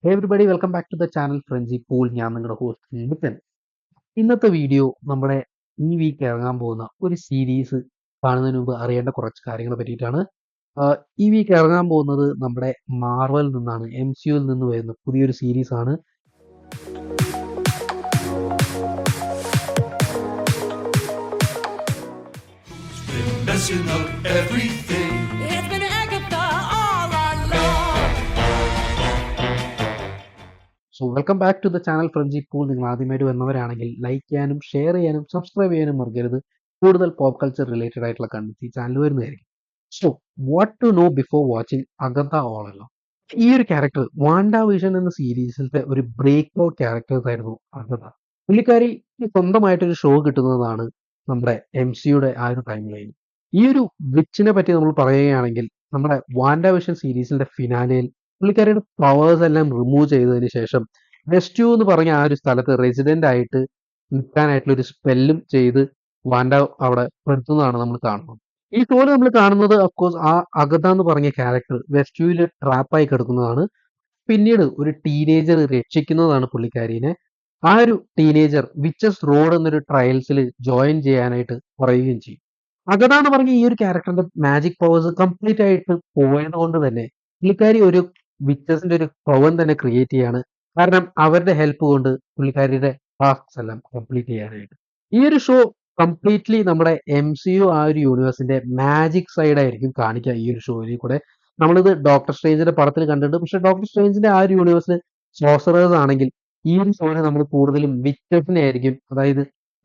Hey everybody, welcome back to the channel Frenzy Pool. ഞാൻ നിങ്ങളുടെ host Nitin. ഇന്നത്തെ video നമ്മുടെ ഈ വീക്ക് ഇറങ്ങാൻ പോകുന്ന ഒരു സീരീസ് കാണുന്നതിന് മുമ്പ് അറിയേണ്ട കുറച്ച് കാര്യങ്ങളെ പറ്റിയിട്ടാണ്. ഈ വീക്ക് ഇറങ്ങാൻ പോകുന്നത് നമ്മുടെ മാർവൽ നിന്നാണ്, MCUവിൽ നിന്ന് വരുന്ന പുതിയൊരു സീരീസ് ആണ്. Messing up everything. It's been Agatha all along. So welcome back to the channel Frenchy Pool. നിങ്ങൾ ആദ്യമായിട്ട് വന്നവരാണെങ്കിൽ ലൈക്ക് ചെയ്യാനും ഷെയർ ചെയ്യാനും സബ്സ്ക്രൈബ് ചെയ്യാനും മറക്കരുത്. കൂടുതൽ പോപ്പ് കൾച്ചർ റിലേറ്റഡ് ആയിട്ടുള്ള കണ്ടന്റ് ഈ ചാനൽ വരുന്നതായിരിക്കും. So what to know before watching Agatha ഓളല്ലോ. ഈ ഒരു ക്യാരക്ടർ വാണ്ട വിഷൻ എന്ന സീരീസിലത്തെ ഒരു ബ്രേക്ക് ഔട്ട് ക്യാരക്ടേഴ്സ് ആയിരുന്നു അഗത. പുള്ളിക്കാരി സ്വന്തമായിട്ടൊരു ഷോ കിട്ടുന്നതാണ് നമ്മുടെ MCയുടെ ആ ഒരു ടൈം ലൈൻ. ഈ ഒരു വിച്ചിനെ പറ്റി നമ്മൾ പറയുകയാണെങ്കിൽ നമ്മുടെ വാണ്ട വിഷൻ സീരീസിന്റെ ഫിനാലയിൽ പുള്ളിക്കാരിയുടെ പവേഴ്സ് എല്ലാം റിമൂവ് ചെയ്തതിന് ശേഷം റെസ്റ്റ്യൂ എന്ന് പറഞ്ഞ ആ ഒരു സ്ഥലത്ത് റെസിഡന്റ് ആയിട്ട് നിൽക്കാനായിട്ടുള്ള ഒരു സ്പെല്ലും ചെയ്ത് വാണ്ട അവിടെ പെടുത്തുന്നതാണ് നമ്മൾ കാണുന്നത്. ഈ ഷോയിൽ നമ്മൾ കാണുന്നത് അഫ്കോഴ്സ് ആ അഗത എന്ന് പറഞ്ഞ ക്യാരക്ടർ വെസ്റ്റ്യൂവിൽ ട്രാപ്പായി കിടക്കുന്നതാണ്. പിന്നീട് ഒരു ടീനേജർ രക്ഷിക്കുന്നതാണ് പുള്ളിക്കാരിനെ. ആ ഒരു ടീനേജർ വിച്ചസ് റോഡ് എന്നൊരു ട്രയൽസിൽ ജോയിൻ ചെയ്യാനായിട്ട് പറയുകയും ചെയ്യും. അഗത എന്ന് പറഞ്ഞ ഈ ഒരു ക്യാരക്ടറിന്റെ മാജിക് പവേഴ്സ് കംപ്ലീറ്റ് ആയിട്ട് പോയത് കൊണ്ട് തന്നെ പുള്ളിക്കാരി ഒരു വിച്ചസിന്റെ ഒരു പവൻ തന്നെ ക്രിയേറ്റ് ചെയ്യാണ്. കാരണം അവരുടെ ഹെൽപ്പ് കൊണ്ട് പുള്ളിക്കാരിയുടെ ടാസ്ക്സ് എല്ലാം കംപ്ലീറ്റ് ചെയ്യാനായിട്ട്. ഈ ഒരു ഷോ കംപ്ലീറ്റ്ലി നമ്മുടെ MCU ആ ഒരു യൂണിവേഴ്സിന്റെ മാജിക് സൈഡ് ആയിരിക്കും കാണിക്കുക ഈ ഒരു ഷോയിൽ കൂടെ. നമ്മളിത് ഡോക്ടർ സ്ട്രേഞ്ചിന്റെ പടത്തിൽ കണ്ടിട്ടുണ്ട്. പക്ഷെ ഡോക്ടർ സ്ട്രേഞ്ചിന്റെ ആ ഒരു യൂണിവേഴ്സിൽ സോസറേഴ്സ് ആണെങ്കിൽ ഈ ഒരു ഷോയിൽ നമ്മൾ കൂടുതലും വിച്ചസിനെ ആയിരിക്കും, അതായത്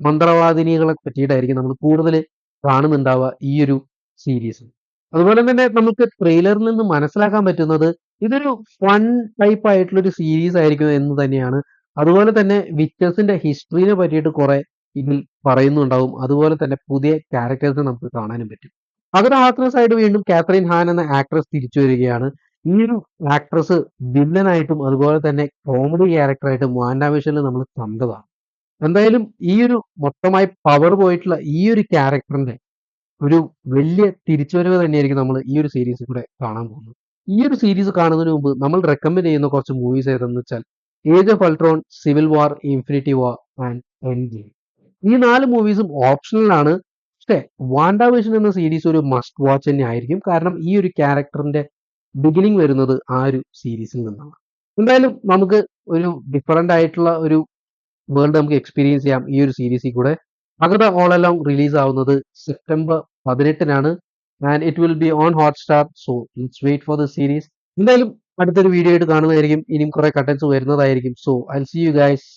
മന്ത്രവാദിനികളെ പറ്റിയിട്ടായിരിക്കും നമ്മൾ കൂടുതൽ കാണുന്നുണ്ടാവുക ഈ ഒരു സീരീസ്. അതുപോലെ തന്നെ നമുക്ക് ട്രെയിലറിൽ നിന്ന് മനസ്സിലാക്കാൻ പറ്റുന്നത് ഇതൊരു ഫൺ ടൈപ്പ് ആയിട്ടുള്ള ഒരു സീരീസ് ആയിരിക്കും എന്ന് തന്നെയാണ്. അതുപോലെ തന്നെ വിച്ചേഴ്സിന്റെ ഹിസ്റ്ററിനെ പറ്റിയിട്ട് കുറെ ഇതിൽ പറയുന്നുണ്ടാവും. അതുപോലെ തന്നെ പുതിയ ക്യാരക്ടേഴ്സിനെ നമുക്ക് കാണാനും പറ്റും. അതൊരു ആക്ട്രസ് ആയിട്ട് വീണ്ടും കാത്രീൻ ഹാൻ എന്ന ആക്ട്രസ് തിരിച്ചു വരികയാണ്. ഈ ഒരു ആക്ട്രസ് വില്ലനായിട്ടും അതുപോലെ തന്നെ കോമഡി ക്യാരക്ടറായിട്ടും വാൻഡാവിഷനിൽ നമ്മൾ കണ്ടതാണ്. എന്തായാലും ഈ ഒരു മൊത്തമായി പവർ പോയിട്ടുള്ള ഈ ഒരു ക്യാരക്ടറിന്റെ ഒരു വലിയ തിരിച്ചുവരവ് തന്നെയായിരിക്കും നമ്മൾ ഈ ഒരു സീരീസിൽ കൂടെ കാണാൻ പോകുന്നത്. ഈ ഒരു സീരീസ് കാണുന്നതിന് മുമ്പ് നമ്മൾ റെക്കമെൻഡ് ചെയ്യുന്ന കുറച്ച് മൂവീസ് ഏതെന്ന് വെച്ചാൽ age of Ultron, civil war, infinity war and end game. ഈ 4 മൂവീസും ഓപ്ഷണലാണ്. പക്ഷേ വാണ്ട വിഷൻ എന്ന സീരീസ് ഒരു മസ്റ്റ് വാച്ച് തന്നെ ആയിരിക്കും. കാരണം ഈ ഒരു ക്യാരക്ടറിന്റെ ബിഗിനിങ് വരുന്നത് ആ ഒരു സീരീസിൽ നിന്നാണ്. എന്തായാലും നമുക്ക് ഒരു ഡിഫറെന്റ് ആയിട്ടുള്ള ഒരു വേൾഡ് നമുക്ക് എക്സ്പീരിയൻസ് ചെയ്യാം ഈ ഒരു സീരീസിൽ കൂടെ. അഗത ഓൾ അലോങ് റിലീസ് ആവുന്നത് September 18 and it will be on Hotstar. So let's wait for the series. എന്തായാലും അടുത്തൊരു വീഡിയോ ആയിട്ട് കാണുന്നതായിരിക്കും. ഇനിയും കുറെ കണ്ടന്റ്സ് വരുന്നതായിരിക്കും. So I will see you guys.